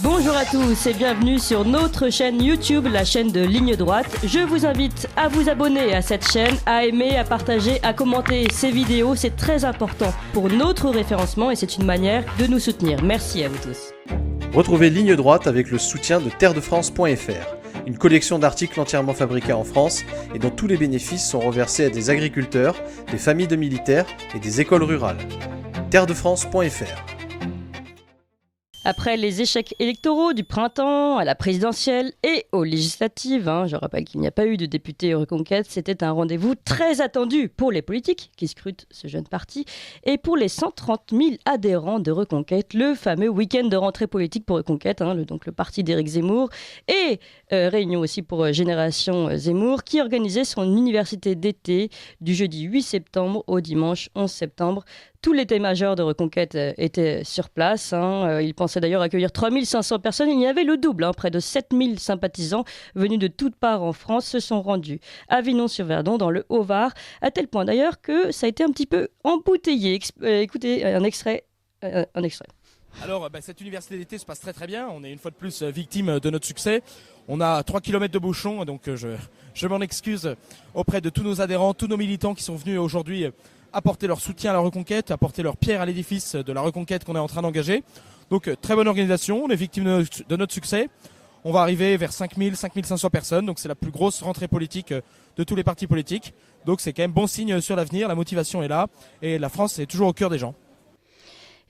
Bonjour à tous et bienvenue sur notre chaîne YouTube, la chaîne de Ligne Droite. Je vous invite à vous abonner à cette chaîne, à aimer, à partager, à commenter ces vidéos. C'est très important pour notre référencement et c'est une manière de nous soutenir. Merci à vous tous. Retrouvez Ligne Droite avec le soutien de terredefrance.fr, une collection d'articles entièrement fabriqués en France et dont tous les bénéfices sont reversés à des agriculteurs, des familles de militaires et des écoles rurales. terredefrance.fr. Après les échecs électoraux du printemps, à la présidentielle et aux législatives, je rappelle qu'il n'y a pas eu de député Reconquête, c'était un rendez-vous très attendu pour les politiques qui scrutent ce jeune parti et pour les 130 000 adhérents de Reconquête, le fameux week-end de rentrée politique pour Reconquête, donc le parti d'Éric Zemmour, et réunion aussi pour Génération Zemmour, qui organisait son université d'été du jeudi 8 septembre au dimanche 11 septembre. Tous les états-majors de Reconquête étaient sur place. Ils pensaient d'ailleurs accueillir 3500 personnes. Il y avait le double. Près de 7000 sympathisants venus de toutes parts en France se sont rendus à Vinon-sur-Verdon, dans le Haut-Var, à tel point d'ailleurs que ça a été un petit peu embouteillé. Écoutez un extrait. Alors, cette université d'été se passe très très bien. On est une fois de plus victime de notre succès. On a 3 km de bouchons, donc je m'en excuse auprès de tous nos adhérents, tous nos militants qui sont venus aujourd'hui apporter leur soutien à la Reconquête, apporter leur pierre à l'édifice de la Reconquête qu'on est en train d'engager. Donc très bonne organisation, on est victime de notre succès. On va arriver vers 5000, 5500 personnes, donc c'est la plus grosse rentrée politique de tous les partis politiques. Donc c'est quand même bon signe sur l'avenir, la motivation est là et la France est toujours au cœur des gens.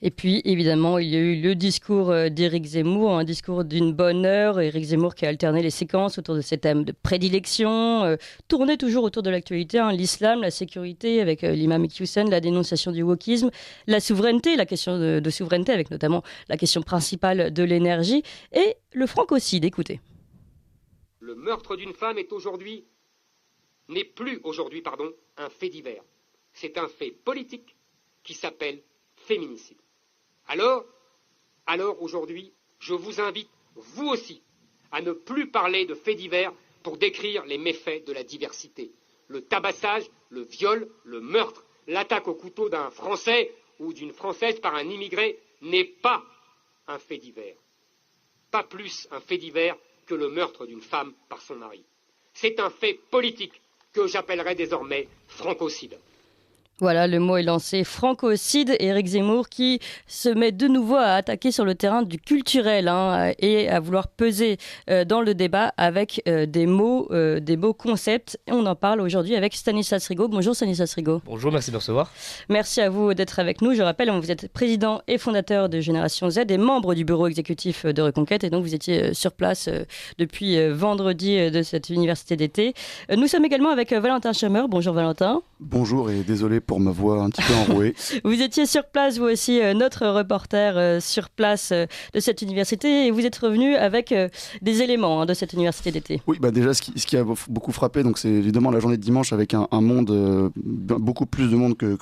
Et puis, évidemment, il y a eu le discours d'Éric Zemmour, un discours d'une bonne heure. Éric Zemmour qui a alterné les séquences autour de ses thèmes de prédilection, tourné toujours autour de l'actualité, l'islam, la sécurité avec l'imam Iqiyoussen, la dénonciation du wokisme, la souveraineté, la question de souveraineté avec notamment la question principale de l'énergie et le francocide. Écoutez. Le meurtre d'une femme n'est plus aujourd'hui un fait divers. C'est un fait politique qui s'appelle féminicide. Alors aujourd'hui, je vous invite, vous aussi, à ne plus parler de faits divers pour décrire les méfaits de la diversité. Le tabassage, le viol, le meurtre, l'attaque au couteau d'un Français ou d'une Française par un immigré n'est pas un fait divers. Pas plus un fait divers que le meurtre d'une femme par son mari. C'est un fait politique que j'appellerai désormais francocide. Voilà, le mot est lancé, francocide. Éric Zemmour qui se met de nouveau à attaquer sur le terrain du culturel et à vouloir peser dans le débat avec des beaux concepts. Et on en parle aujourd'hui avec Stanislas Rigaud. Bonjour Stanislas Rigaud. Bonjour, merci de me recevoir. Merci à vous d'être avec nous. Je rappelle, vous êtes président et fondateur de Génération Z et membre du bureau exécutif de Reconquête. Et donc vous étiez sur place depuis vendredi de cette université d'été. Nous sommes également avec Valentin Chameur. Bonjour Valentin. Bonjour et désolé pour ma voix un petit peu enrouée. Vous étiez sur place, vous aussi, notre reporter sur place de cette université, et vous êtes revenu avec des éléments de cette université d'été. Oui, déjà ce qui a beaucoup frappé, donc c'est évidemment la journée de dimanche avec un monde, beaucoup plus de monde que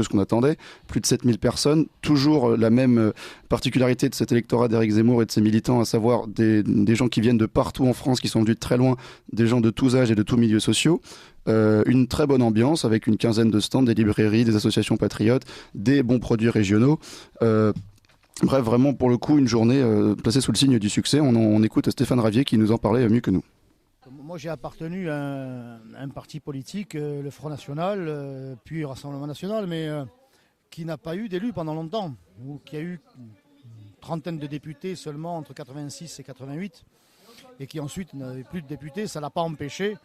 ce qu'on attendait, plus de 7000 personnes, toujours la même particularité de cet électorat d'Éric Zemmour et de ses militants, à savoir des gens qui viennent de partout en France, qui sont venus de très loin, des gens de tous âges et de tous milieux sociaux. Une très bonne ambiance avec une quinzaine de stands, des librairies, des associations patriotes, des bons produits régionaux. Bref, vraiment pour le coup une journée placée sous le signe du succès. On écoute Stéphane Ravier qui nous en parlait mieux que nous. Moi j'ai appartenu à un parti politique, le Front National, puis Rassemblement National, mais qui n'a pas eu d'élus pendant longtemps, ou qui a eu une trentaine de députés seulement entre 86 et 88. Et qui ensuite n'avait plus de députés, ça ne l'a pas empêché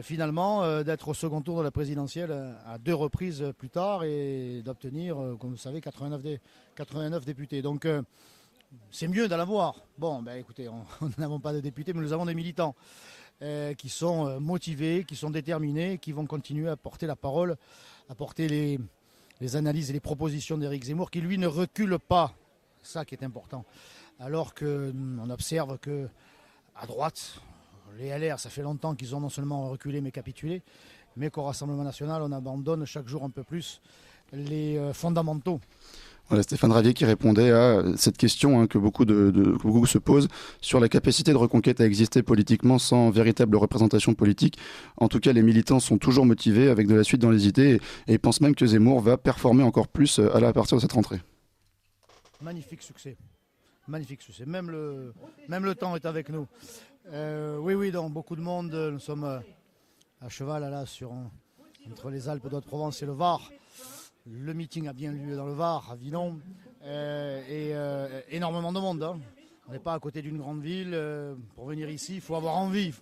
finalement d'être au second tour de la présidentielle à 2 reprises plus tard et d'obtenir, comme vous savez, 89 députés. Donc c'est mieux d'en avoir. Bon, écoutez, nous n'avons pas de députés, mais nous avons des militants qui sont motivés, qui sont déterminés, qui vont continuer à porter la parole, à porter les analyses et les propositions d'Éric Zemmour, qui lui ne recule pas. C'est ça qui est important. Alors qu'on observe que à droite, les LR, ça fait longtemps qu'ils ont non seulement reculé mais capitulé, mais qu'au Rassemblement National, on abandonne chaque jour un peu plus les fondamentaux. Voilà, Stéphane Ravier qui répondait à cette question que beaucoup se posent sur la capacité de Reconquête à exister politiquement sans véritable représentation politique. En tout cas, les militants sont toujours motivés avec de la suite dans les idées et pensent même que Zemmour va performer encore plus à partir de cette rentrée. Magnifique succès. magnifique succès. Même le temps est avec nous. Oui, donc beaucoup de monde. Nous sommes à cheval là, entre les Alpes d'Haute-Provence et le Var. Le meeting a bien lieu dans le Var, à Villon. Énormément de monde. Hein. On n'est pas à côté d'une grande ville. Pour venir ici, il faut avoir envie.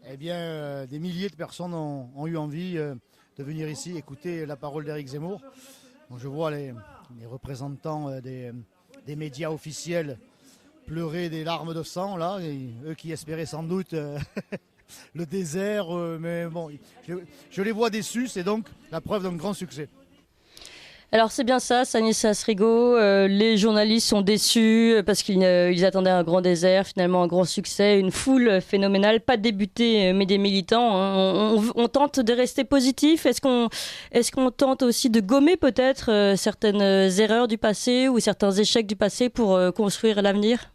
Eh bien, des milliers de personnes ont eu envie de venir ici écouter la parole d'Éric Zemmour. Donc, je vois les représentants des médias officiels pleurer des larmes de sang, là, et eux qui espéraient sans doute le désert, mais bon, je les vois déçus, c'est donc la preuve d'un grand succès. Alors c'est bien ça, Stanislas Rigaud, les journalistes sont déçus parce qu'ils attendaient un grand désert, finalement un grand succès, une foule phénoménale, pas de députés mais des militants. Hein. On tente de rester positif, est-ce qu'on tente aussi de gommer peut-être certaines erreurs du passé ou certains échecs du passé pour construire l'avenir ?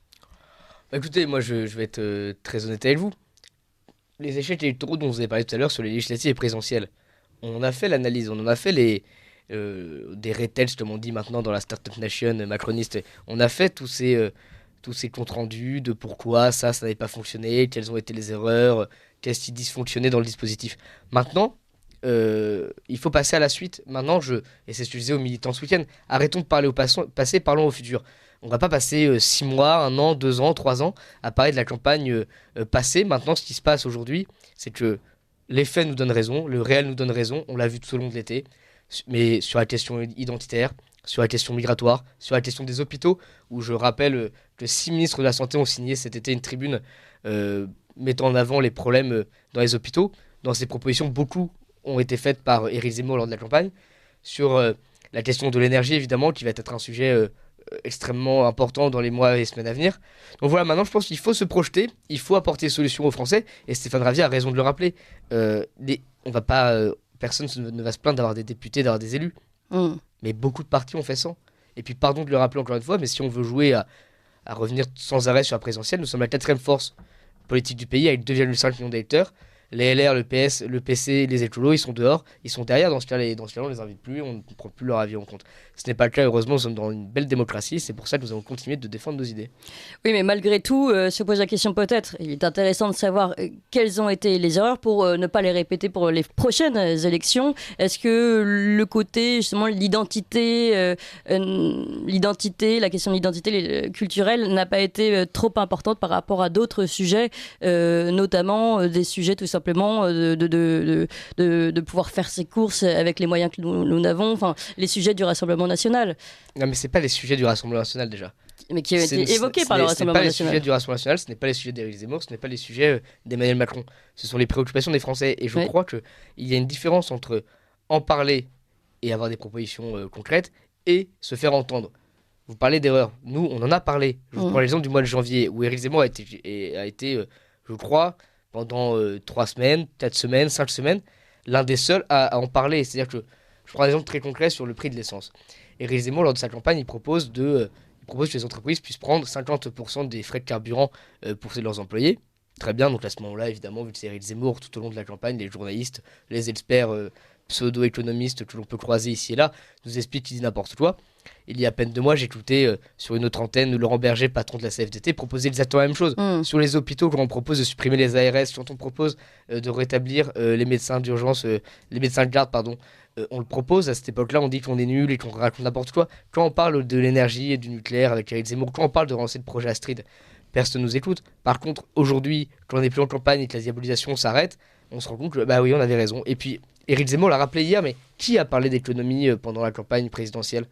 Écoutez, moi je vais être très honnête avec vous. Les échecs électoraux dont vous avez parlé tout à l'heure sur les législatives et présidentielles, on en a fait l'analyse, on en a fait des retests, comme on dit maintenant dans la Startup Nation macroniste. On a fait tous ces comptes rendus de pourquoi ça n'avait pas fonctionné, quelles ont été les erreurs, qu'est-ce qui dysfonctionnait dans le dispositif. Maintenant, il faut passer à la suite. Maintenant, et c'est ce que je disais aux militants ce week-end, arrêtons de parler au passé, parlons au futur. On ne va pas passer 6 mois, 1 an, 2 ans, 3 ans à parler de la campagne passée. Maintenant, ce qui se passe aujourd'hui, c'est que les faits nous donnent raison, le réel nous donne raison, on l'a vu tout au long de l'été. Mais sur la question identitaire, sur la question migratoire, sur la question des hôpitaux, où je rappelle que 6 ministres de la Santé ont signé cet été une tribune mettant en avant les problèmes dans les hôpitaux. Dans ces propositions, beaucoup ont été faites par Éric Zemmour lors de la campagne. Sur la question de l'énergie, évidemment, qui va être un sujet extrêmement important dans les mois et semaines à venir. Donc voilà, maintenant je pense qu'il faut se projeter, il faut apporter des solutions aux Français, et Stéphane Ravier a raison de le rappeler. On va pas... Personne ne va se plaindre d'avoir des députés, d'avoir des élus. Mais beaucoup de partis ont fait ça. Et puis, pardon de le rappeler encore une fois, mais si on veut jouer à revenir sans arrêt sur la présidentielle, nous sommes la 4e force politique du pays avec 2,5 millions d'électeurs. Les LR, le PS, le PC, les écolos, ils sont dehors, ils sont derrière. Dans ce cas-là, on les invite plus, on ne prend plus leur avis en compte. Ce n'est pas le cas, heureusement, nous sommes dans une belle démocratie, c'est pour ça que nous allons continuer de défendre nos idées. Oui, mais malgré tout, se pose la question peut-être, il est intéressant de savoir quelles ont été les erreurs pour ne pas les répéter pour les prochaines élections. Est-ce que le côté, justement, l'identité, la question de l'identité culturelle n'a pas été trop importante par rapport à d'autres sujets, notamment des sujets tout simplement de pouvoir faire ses courses avec les moyens que nous avons, enfin les sujets du Rassemblement national. Non mais c'est pas les sujets du Rassemblement national déjà. Mais qui ont été évoqués par le Rassemblement national. Ce n'est pas les sujets du Rassemblement national, ce n'est pas les sujets d'Éric Zemmour, ce n'est pas les sujets d'Emmanuel Macron. Ce sont les préoccupations des Français. Et je crois qu'il y a une différence entre en parler et avoir des propositions concrètes et se faire entendre. Vous parlez d'erreurs. Nous, on en a parlé. Je vous prends l'exemple du mois de janvier où Éric Zemmour a été je crois, pendant 3 semaines, 4 semaines, 5 semaines, l'un des seuls à en parler. C'est-à-dire que, je prends un exemple très concret sur le prix de l'essence. Éric Zemmour, lors de sa campagne, il propose que les entreprises puissent prendre 50% des frais de carburant pour leurs employés. Très bien, donc à ce moment-là, évidemment, vu que c'est Éric Zemmour, tout au long de la campagne, les journalistes, les experts pseudo-économistes que l'on peut croiser ici et là, nous expliquent qu'ils disent n'importe quoi. Il y a à peine 2 mois, j'écoutais sur une autre antenne Laurent Berger, patron de la CFDT, proposer exactement la même chose. Sur les hôpitaux, quand on propose de supprimer les ARS, quand on propose de rétablir les médecins d'urgence, les médecins de garde, pardon, on le propose. À cette époque-là, on dit qu'on est nul et qu'on raconte n'importe quoi. Quand on parle de l'énergie et du nucléaire avec Éric Zemmour, quand on parle de relancer le projet Astrid, personne ne nous écoute. Par contre, aujourd'hui, quand on n'est plus en campagne et que la diabolisation s'arrête, on se rend compte que bah oui, on avait raison. Et puis, Éric Zemmour l'a rappelé hier, mais qui a parlé d'économie pendant la campagne présidentielle ?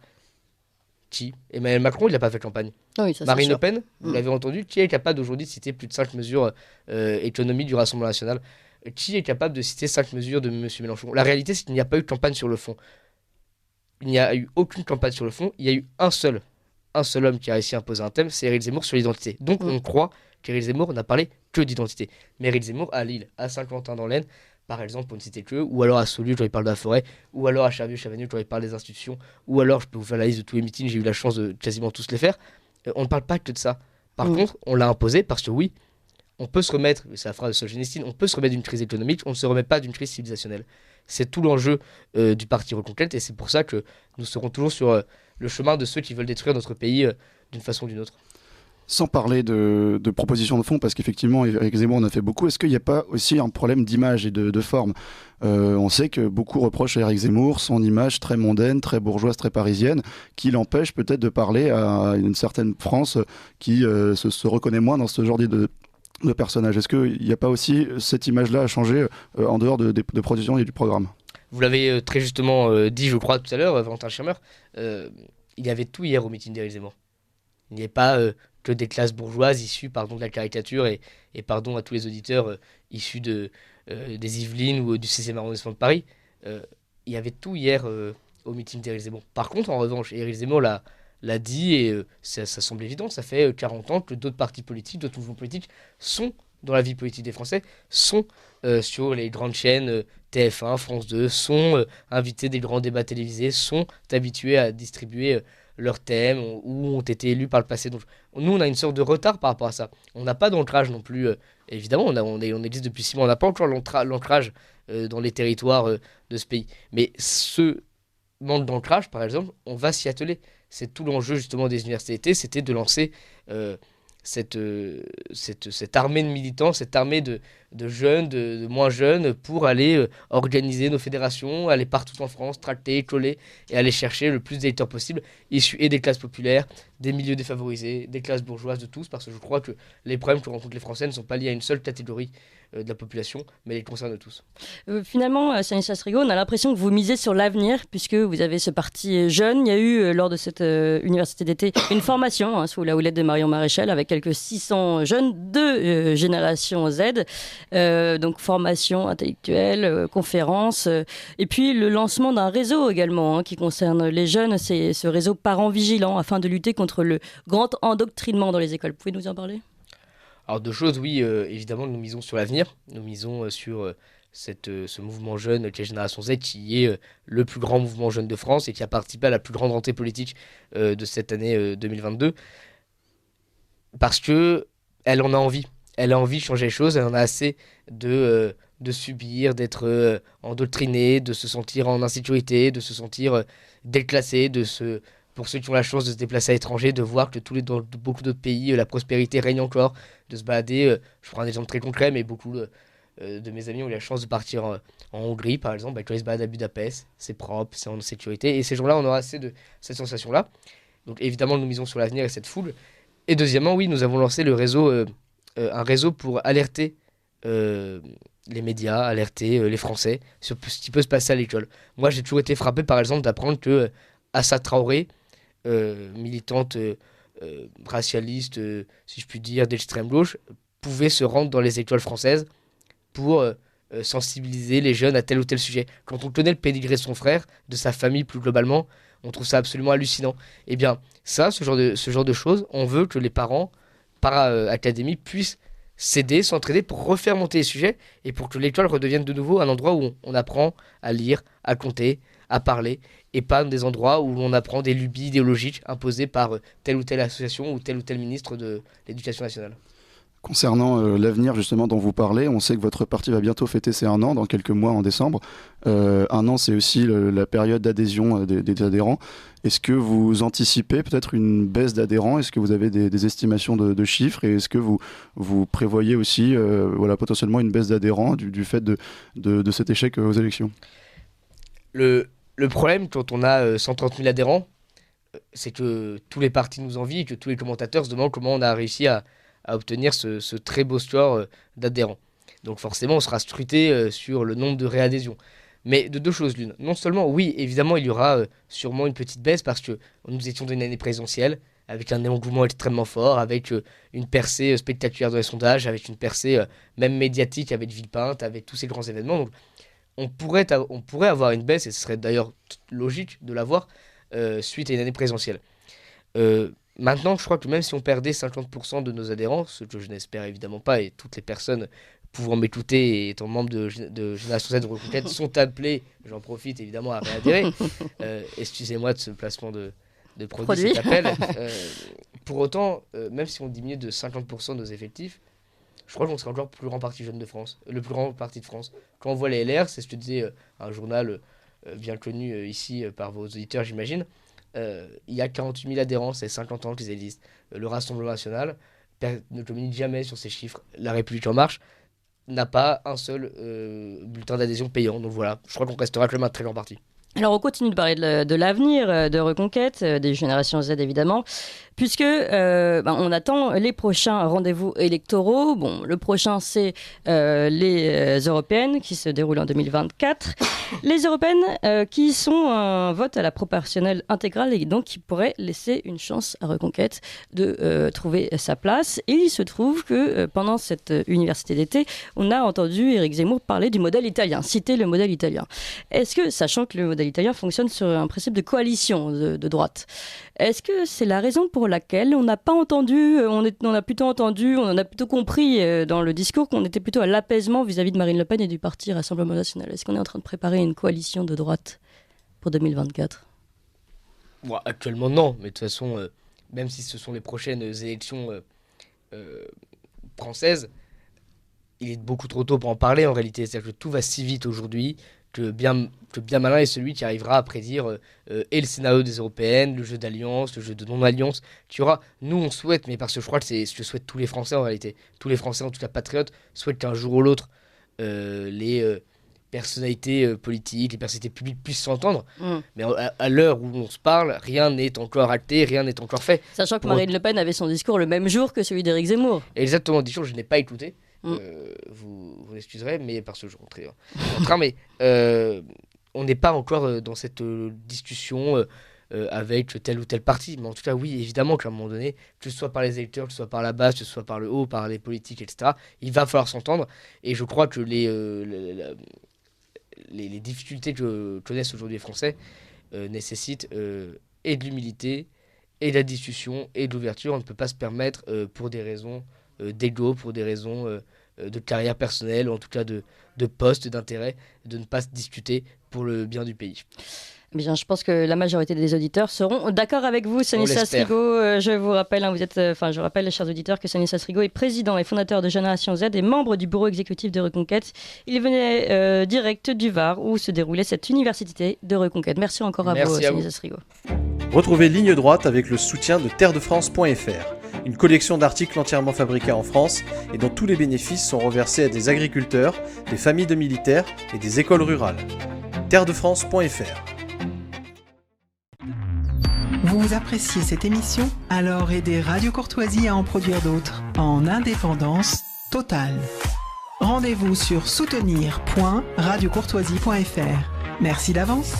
Qui ? Emmanuel Macron, il n'a pas fait campagne. Oui, ça, Marine Le Pen, vous l'avez entendu, qui est capable aujourd'hui de citer plus de 5 mesures économiques du Rassemblement national ? Qui est capable de citer 5 mesures de M. Mélenchon ? La réalité, c'est qu'il n'y a pas eu de campagne sur le fond. Il n'y a eu aucune campagne sur le fond. Il y a eu un seul homme qui a réussi à imposer un thème, c'est Éric Zemmour sur l'identité. Donc on croit qu'Éric Zemmour n'a parlé que d'identité. Mais Éric Zemmour, à Lille, à Saint-Quentin dans l'Aisne, par exemple, pour ne citer que, ou alors à Saulieu quand il parle de la forêt, ou alors à Chervieux-Chavagneux quand il parle des institutions, ou alors, je peux vous faire la liste de tous les meetings, j'ai eu la chance de quasiment tous les faire, on ne parle pas que de ça. Par contre, on l'a imposé parce que oui, on peut se remettre, c'est la phrase de Solzhenitsyn, on peut se remettre d'une crise économique, on ne se remet pas d'une crise civilisationnelle. C'est tout l'enjeu du parti Reconquête, et c'est pour ça que nous serons toujours sur le chemin de ceux qui veulent détruire notre pays d'une façon ou d'une autre. Sans parler de propositions de fond, parce qu'effectivement, avec Zemmour, on a fait beaucoup, est-ce qu'il n'y a pas aussi un problème d'image et de forme? On sait que beaucoup reprochent à Éric Zemmour son image très mondaine, très bourgeoise, très parisienne, qui l'empêche peut-être de parler à une certaine France qui se reconnaît moins dans ce genre de personnage. Est-ce qu'il n'y a pas aussi cette image-là à changer en dehors de propositions et du programme? Vous l'avez très justement dit, je crois, tout à l'heure, Valentin Schirmer, il y avait tout hier au meeting d'Éric Zemmour. Il n'y avait pas que des classes bourgeoises issues, pardon, de la caricature et pardon à tous les auditeurs issus des Yvelines ou du 16e arrondissement de Paris. Il y avait tout hier au meeting d'Éric Zemmour. Par contre, en revanche, Éric Zemmour l'a dit et ça semble évident, ça fait 40 ans que d'autres partis politiques, d'autres mouvements politiques sont dans la vie politique des Français, sont sur les grandes chaînes TF1, France 2, sont invités des grands débats télévisés, sont habitués à distribuer leurs thèmes ou ont été élus par le passé. Donc, nous, on a une sorte de retard par rapport à ça. On n'a pas d'ancrage non plus. Évidemment, on existe depuis 6 mois. On n'a pas encore l'ancrage dans les territoires de ce pays. Mais ce manque d'ancrage, par exemple, on va s'y atteler. C'est tout l'enjeu justement des universités d'été, c'était de lancer cette armée de militants, cette armée de jeunes, de moins jeunes, pour aller organiser nos fédérations, aller partout en France, tracter, coller, et aller chercher le plus d'électeurs possible, issus et des classes populaires, des milieux défavorisés, des classes bourgeoises, de tous, parce que je crois que les problèmes que rencontrent les Français ne sont pas liés à une seule catégorie de la population, mais les concernent tous. Finalement, Stanislas Rigaud, on a l'impression que vous misez sur l'avenir, puisque vous avez ce parti jeune. Il y a eu, lors de cette université d'été, une formation sous la houlette de Marion Maréchal, avec quelques 600 jeunes de génération Z. Donc formation intellectuelle, conférences, et puis le lancement d'un réseau également qui concerne les jeunes, c'est ce réseau Parents Vigilants, afin de lutter contre le grand endoctrinement dans les écoles. Vous pouvez nous en parler ? Alors deux choses, oui, évidemment, nous misons sur l'avenir, nous misons sur ce mouvement jeune qui est Génération Z, qui est le plus grand mouvement jeune de France et qui a participé à la plus grande rentrée politique de cette année 2022, parce que elle en a envie. Elle a envie de changer les choses, elle en a assez de subir, d'être endoctrinée, de se sentir en insécurité, de se sentir déclassée, pour ceux qui ont la chance de se déplacer à l'étranger, de voir que dans beaucoup d'autres pays, la prospérité règne encore, de se balader. Je prends un exemple très concret, mais beaucoup de mes amis ont eu la chance de partir en Hongrie, par exemple, quand ils se baladent à Budapest, c'est propre, c'est en sécurité, et ces gens-là, on aura assez de cette sensation-là. Donc évidemment, nous misons sur l'avenir et cette foule. Et deuxièmement, oui, nous avons lancé un réseau pour alerter les médias, alerter les Français sur ce qui peut se passer à l'école. Moi, j'ai toujours été frappé, par exemple, d'apprendre que Assa Traoré, militante racialiste, si je puis dire, d'extrême gauche, pouvait se rendre dans les écoles françaises pour sensibiliser les jeunes à tel ou tel sujet. Quand on connaît le pédigré de son frère, de sa famille plus globalement, on trouve ça absolument hallucinant. Eh bien, ça, ce genre de choses, on veut que les parents, par académie, puissent s'aider, s'entraider pour refaire monter les sujets et pour que l'école redevienne de nouveau un endroit où on apprend à lire, à compter, à parler, et pas des endroits où on apprend des lubies idéologiques imposées par telle ou telle association ou tel ministre de l'Éducation nationale. Concernant l'avenir justement dont vous parlez, on sait que votre parti va bientôt fêter ses 1 an, dans quelques mois en décembre. 1 an, c'est aussi la période d'adhésion des adhérents. Est-ce que vous anticipez peut-être une baisse d'adhérents? Est-ce que vous avez des estimations de chiffres? Et est-ce que vous prévoyez aussi potentiellement une baisse d'adhérents du fait de cet échec aux élections? Le problème, quand on a 130 000 adhérents, c'est que tous les partis nous envient et que tous les commentateurs se demandent comment on a réussi à obtenir ce très beau score d'adhérents. Donc forcément, on sera scruté sur le nombre de réadhésions. Mais de deux choses l'une. Non seulement, oui, évidemment, il y aura sûrement une petite baisse parce que nous étions dans une année présidentielle, avec un engouement extrêmement fort, avec une percée spectaculaire dans les sondages, avec une percée même médiatique, avec Villepinte, avec tous ces grands événements. Donc, on pourrait avoir une baisse, et ce serait d'ailleurs logique de l'avoir, suite à une année présidentielle. Maintenant, je crois que même si on perdait 50% de nos adhérents, ce que je n'espère évidemment pas, et toutes les personnes pouvant m'écouter et étant membre de Génération Z de Reconquête sont appelés, j'en profite évidemment, à réadhérer. Excusez-moi de ce placement de produit, cet appel. Pour autant, même si on diminuait de 50% nos effectifs, je crois qu'on serait encore le plus grand parti jeune de France, le plus grand parti de France. Quand on voit les LR, c'est ce que disait un journal bien connu ici par vos auditeurs, j'imagine, Il y a 48 000 adhérents, c'est 50 ans qu'ils existent. Le Rassemblement national ne communique jamais sur ces chiffres. La République en marche n'a pas un seul bulletin d'adhésion payant. Donc voilà, je crois qu'on restera quand même un très grand parti. Alors on continue de parler de l'avenir, de Reconquête, des générations Z évidemment, puisque on attend les prochains rendez-vous électoraux. Bon, le prochain c'est les européennes qui se déroulent en 2024. Les européennes qui sont un vote à la proportionnelle intégrale et donc qui pourrait laisser une chance à Reconquête de trouver sa place. Et il se trouve que pendant cette université d'été, on a entendu Éric Zemmour parler du modèle italien, citer le modèle italien. Est-ce que, sachant que le modèle italien fonctionne sur un principe de coalition de droite, est-ce que c'est la raison pour laquelle on n'a pas entendu, on a plutôt compris dans le discours qu'on était plutôt à l'apaisement vis-à-vis de Marine Le Pen et du parti Rassemblement National? Est-ce qu'on est en train de préparer une coalition de droite pour 2024? Bon, actuellement non, mais de toute façon, même si ce sont les prochaines élections françaises, il est beaucoup trop tôt pour en parler en réalité. C'est-à-dire que tout va si vite aujourd'hui que bien malin est celui qui arrivera à prédire et le scénario des européennes, le jeu d'alliance, le jeu de non-alliance. Tu vois, nous on souhaite, mais parce que je crois que c'est ce que souhaitent tous les Français en réalité. Tous les Français, en tout cas patriotes, souhaitent qu'un jour ou l'autre, les personnalités politiques, les personnalités publiques puissent s'entendre. Mais à l'heure où on se parle, rien n'est encore acté, rien n'est encore fait. Sachant que Marine Le Pen avait son discours le même jour que celui d'Éric Zemmour. Exactement, disons, je n'ai pas écouté. Vous excuserez, mais parce que je rentrais en train, mais on n'est pas encore dans cette discussion avec tel ou tel parti. Mais en tout cas, oui, évidemment qu'à un moment donné, que ce soit par les électeurs, que ce soit par la base, que ce soit par le haut, par les politiques, etc., il va falloir s'entendre. Et je crois que les difficultés que connaissent aujourd'hui les Français nécessitent et de l'humilité, et de la discussion, et de l'ouverture. On ne peut pas se permettre, pour des raisons d'ego, pour des raisons de carrière personnelle, ou en tout cas de poste, d'intérêt, de ne pas se discuter pour le bien du pays. Bien, je pense que la majorité des auditeurs seront d'accord avec vous, Stanislas Rigaud. Je vous rappelle, je rappelle, les chers auditeurs, que Stanislas Rigaud est président et fondateur de Génération Z et membre du bureau exécutif de Reconquête. Il venait direct du Var où se déroulait cette université de Reconquête. Merci encore à vous, Stanislas Rigaud. Retrouvez Ligne Droite avec le soutien de terredefrance.fr, une collection d'articles entièrement fabriqués en France et dont tous les bénéfices sont reversés à des agriculteurs, des familles de militaires et des écoles rurales. terredefrance.fr. Vous appréciez cette émission? Alors aidez Radio Courtoisie à en produire d'autres, en indépendance totale. Rendez-vous sur soutenir.radiocourtoisie.fr. Merci d'avance.